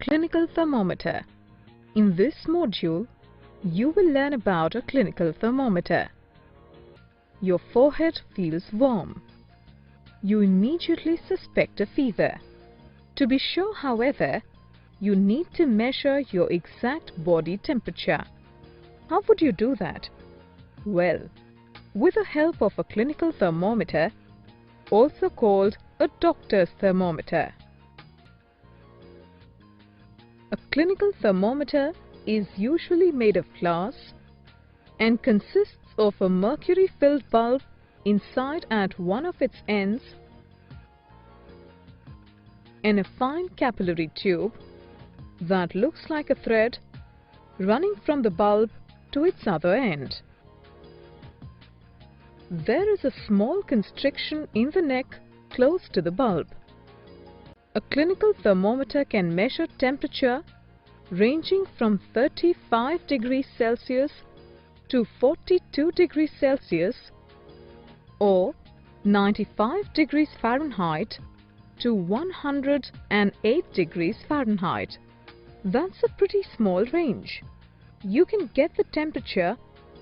clinical thermometer. In this module, you will learn about a clinical thermometer. Your forehead feels warm. You immediately suspect a fever. To be sure, however, you need to measure your exact body temperature. How would you do that? Well, with the help of a clinical thermometer, also called a doctor's thermometer. A clinical thermometer is usually made of glass and consists of a mercury-filled bulb inside at one of its ends and a fine capillary tube that looks like a thread running from the bulb to its other end. There is a small constriction in the neck close to the bulb. A clinical thermometer can measure temperature ranging from 35 degrees Celsius to 42 degrees Celsius or 95 degrees Fahrenheit to 108 degrees Fahrenheit. That's a pretty small range. You can get the temperature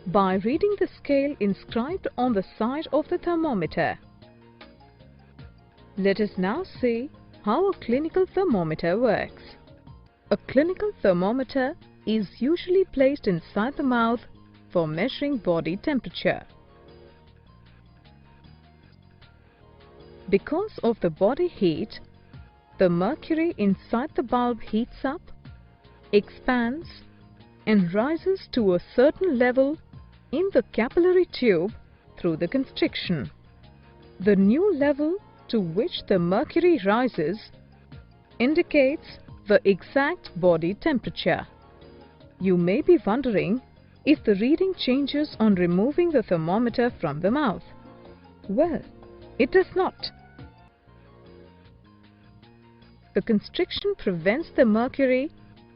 by reading the scale inscribed on the side of the thermometer. Let us now see how a clinical thermometer works. A clinical thermometer is usually placed inside the mouth for measuring body temperature. Because of the body heat, the mercury inside the bulb heats up, expands, and rises to a certain level in the capillary tube through the constriction. The new level to which the mercury rises indicates the exact body temperature. You may be wondering if the reading changes on removing the thermometer from the mouth. Well, it does not. The constriction prevents the mercury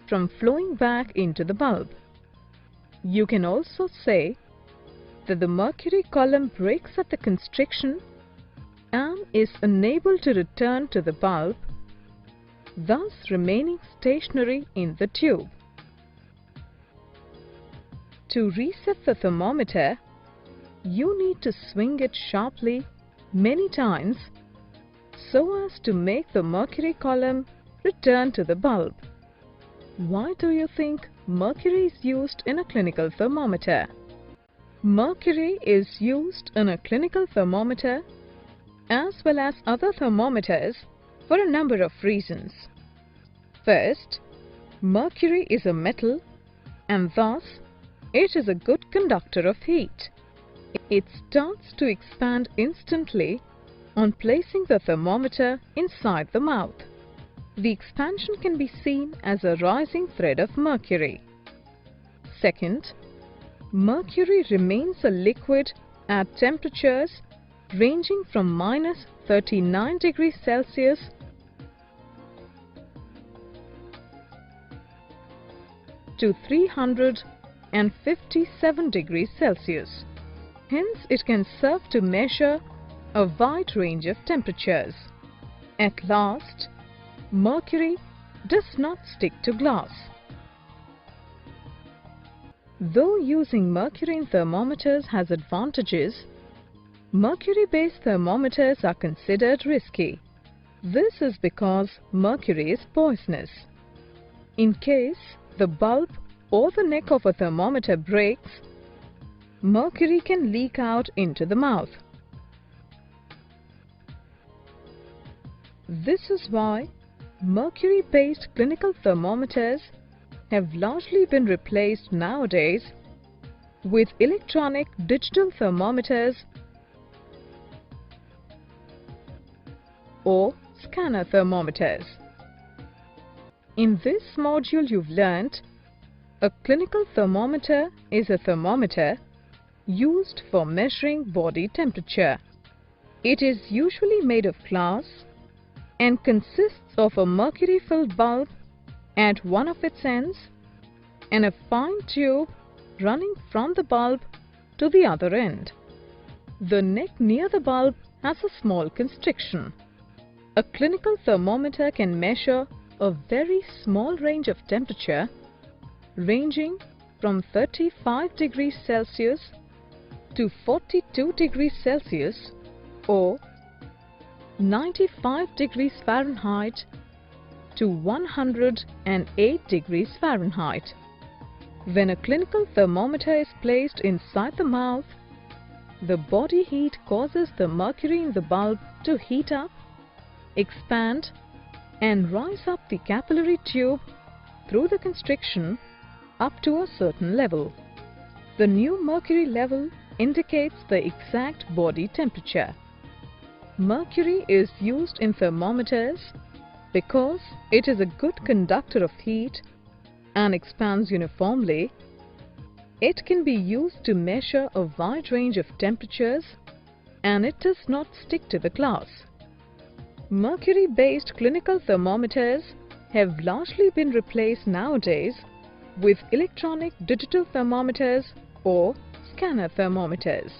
from flowing back into the bulb. You can also say that the mercury column breaks at the constriction and is unable to return to the bulb, thus remaining stationary in the tube. To reset the thermometer, you need to swing it sharply many times so as to make the mercury column return to the bulb. Why do you think mercury is used in a clinical thermometer? Mercury is used in a clinical thermometer as well as other thermometers for a number of reasons. First, mercury is a metal and thus it is a good conductor of heat. It starts to expand instantly on placing the thermometer inside the mouth. The expansion can be seen as a rising thread of mercury. Second, mercury remains a liquid at temperatures ranging from -39 degrees Celsius to 357 degrees Celsius. Hence, it can serve to measure a wide range of temperatures. At last, mercury does not stick to glass. Though using mercury in thermometers has advantages, mercury-based thermometers are considered risky. This is because mercury is poisonous. In case the bulb or the neck of a thermometer breaks, mercury can leak out into the mouth. This is why mercury-based clinical thermometers have largely been replaced nowadays with electronic digital thermometers or scanner thermometers. In this module you've learnt a clinical thermometer is a thermometer used for measuring body temperature. It is usually made of glass and consists of a mercury-filled bulb at one of its ends and a fine tube running from the bulb to the other end. The neck near the bulb has a small constriction. A clinical thermometer can measure a very small range of temperature ranging from 35 degrees Celsius to 42 degrees Celsius or 95 degrees Fahrenheit to 108 degrees Fahrenheit. When a clinical thermometer is placed inside the mouth, the body heat causes the mercury in the bulb to heat up, expand and rise up the capillary tube through the constriction up to a certain level. The new mercury level indicates the exact body temperature. Mercury is used in thermometers because it is a good conductor of heat and expands uniformly. It can be used to measure a wide range of temperatures and it does not stick to the glass. Mercury-based clinical thermometers have largely been replaced nowadays with electronic digital thermometers or scanner thermometers.